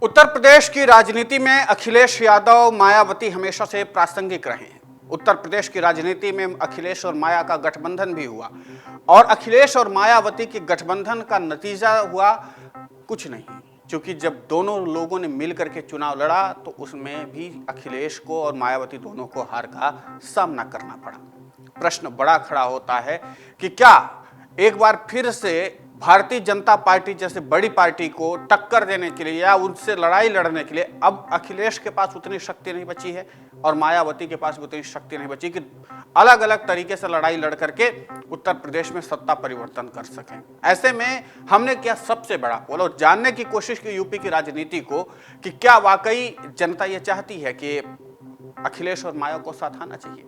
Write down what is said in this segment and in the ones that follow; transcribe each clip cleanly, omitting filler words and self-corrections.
उत्तर प्रदेश की राजनीति में अखिलेश यादव मायावती हमेशा से प्रासंगिक रहे हैं। उत्तर प्रदेश की राजनीति में अखिलेश और माया का गठबंधन भी हुआ और अखिलेश और मायावती के गठबंधन का नतीजा हुआ कुछ नहीं, क्योंकि जब दोनों लोगों ने मिलकर के चुनाव लड़ा तो उसमें भी अखिलेश को और मायावती दोनों को हार का सामना करना पड़ा। प्रश्न बड़ा खड़ा होता है कि क्या एक बार फिर से भारतीय जनता पार्टी जैसे बड़ी पार्टी को टक्कर देने के लिए या उनसे लड़ाई लड़ने के लिए अब अखिलेश के पास उतनी शक्ति नहीं बची है और मायावती के पास भी उतनी शक्ति नहीं बची कि अलग अलग तरीके से लड़ाई लड़ करके उत्तर प्रदेश में सत्ता परिवर्तन कर सकें। ऐसे में हमने किया सबसे बड़ा पोल और जानने की कोशिश की यूपी की राजनीति को कि क्या वाकई जनता ये चाहती है कि अखिलेश और माया को साथ आना चाहिए,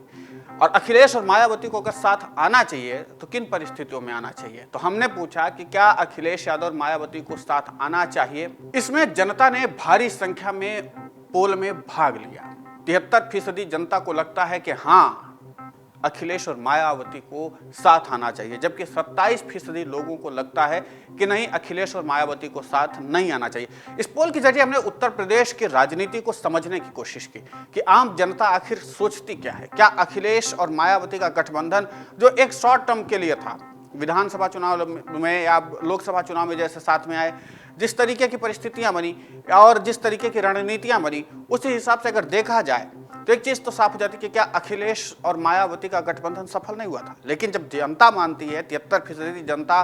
और अखिलेश और मायावती को अगर साथ आना चाहिए तो किन परिस्थितियों में आना चाहिए। तो हमने पूछा कि क्या अखिलेश यादव और मायावती को साथ आना चाहिए। इसमें जनता ने भारी संख्या में पोल में भाग लिया। 73% जनता को लगता है कि हाँ, अखिलेश और मायावती को साथ आना चाहिए, जबकि 27% लोगों को लगता है कि नहीं, अखिलेश और मायावती को साथ नहीं आना चाहिए। इस पोल के जरिए हमने उत्तर प्रदेश की राजनीति को समझने की कोशिश की कि आम जनता आखिर सोचती क्या है। क्या अखिलेश और मायावती का गठबंधन जो एक शॉर्ट टर्म के लिए था, विधानसभा चुनाव में या लोकसभा चुनाव में जैसे साथ में आए, जिस तरीके की परिस्थितियां बनी और जिस तरीके की रणनीतियां बनी, उसी हिसाब से अगर देखा जाए तो एक चीज तो साफ हो जाती है कि क्या अखिलेश और मायावती का गठबंधन सफल नहीं हुआ था। लेकिन जब जनता मानती है, 73% जनता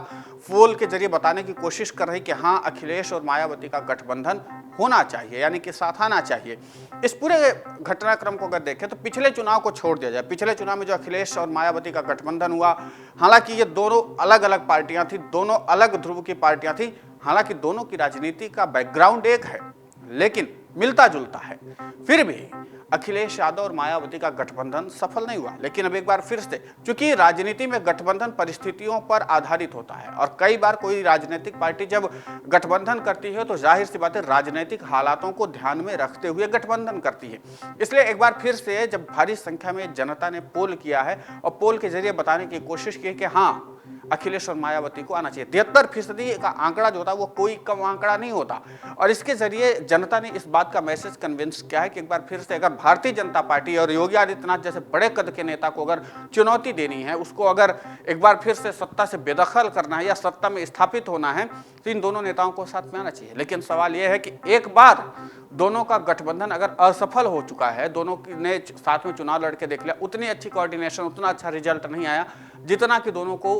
पोल के जरिए बताने की कोशिश कर रही कि हाँ, अखिलेश और मायावती का गठबंधन होना चाहिए, यानी कि साथ आना चाहिए। इस पूरे घटनाक्रम को अगर देखें तो पिछले चुनाव को छोड़ दिया जाए, पिछले चुनाव में जो अखिलेश और मायावती का गठबंधन हुआ, हालांकि ये दोनों अलग अलग पार्टियां थी, दोनों अलग ध्रुव की पार्टियां थी, हालांकि दोनों की राजनीति का बैकग्राउंड एक है लेकिन मिलता जुलता है, फिर भी अखिलेश यादव और मायावती का गठबंधन सफल नहीं हुआ। लेकिन अब एक बार फिर से, क्योंकि राजनीति में गठबंधन परिस्थितियों पर आधारित होता है और कई बार कोई राजनीतिक पार्टी जब गठबंधन करती है तो जाहिर सी बात है राजनीतिक हालातों को ध्यान में रखते हुए गठबंधन करती है। इसलिए एक बार फिर से जब भारी संख्या में जनता ने पोल किया है और पोल के जरिए बताने की कोशिश की कि हाँ, अखिलेश और मायावती को आना चाहिए, 73% का आंकड़ा जो होता है वो कोई कम आंकड़ा नहीं होता। और इसके जरिए जनता ने इस बात का मैसेज कन्विंस किया है कि एक बार फिर से अगर भारतीय जनता पार्टी और योगी आदित्यनाथ जैसे बड़े कद के नेता को अगर चुनौती देनी है, उसको अगर एक बार फिर से सत्ता से बेदखल करना है या सत्ता में स्थापित होना है, तो इन दोनों नेताओं को साथ में आना चाहिए। लेकिन सवाल यह है कि एक बार दोनों का गठबंधन अगर असफल हो चुका है, दोनों ने साथ में चुनाव लड़के देख लिया, उतनी अच्छी कोऑर्डिनेशन, उतना अच्छा रिजल्ट नहीं आया जितना कि दोनों को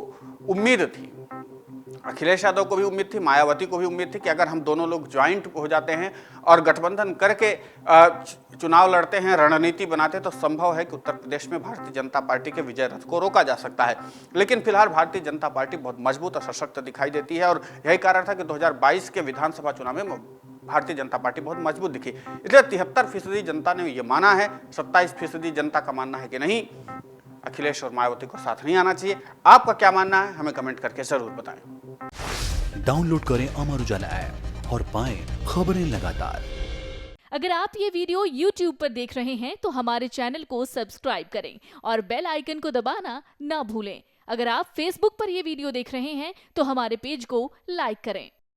उम्मीद थी। अखिलेश यादव को भी उम्मीद थी, मायावती को भी उम्मीद थी कि अगर हम दोनों लोग ज्वाइंट हो जाते हैं और गठबंधन करके चुनाव लड़ते हैं, रणनीति बनाते हैं, तो संभव है कि उत्तर प्रदेश में भारतीय जनता पार्टी के विजय रथ को रोका जा सकता है। लेकिन फिलहाल भारतीय जनता पार्टी बहुत मजबूत और सशक्त दिखाई देती है और यही कारण था कि 2022 के विधानसभा चुनाव में भारतीय जनता पार्टी बहुत मजबूत दिखी। इसलिए 73% जनता ने ये माना है, 27% जनता का मानना है कि नहीं, अखिलेश और मायावती को साथ नहीं आना चाहिए। आपका क्या मानना है, हमें कमेंट करके जरूर बताएं। डाउनलोड करें अमर उजाला ऐप और पाएं खबरें लगातार। अगर आप ये वीडियो YouTube पर देख रहे हैं तो हमारे चैनल को सब्सक्राइब करें और बेल आइकन को दबाना ना भूलें। अगर आप Facebook पर ये वीडियो देख रहे हैं तो हमारे पेज को लाइक करें।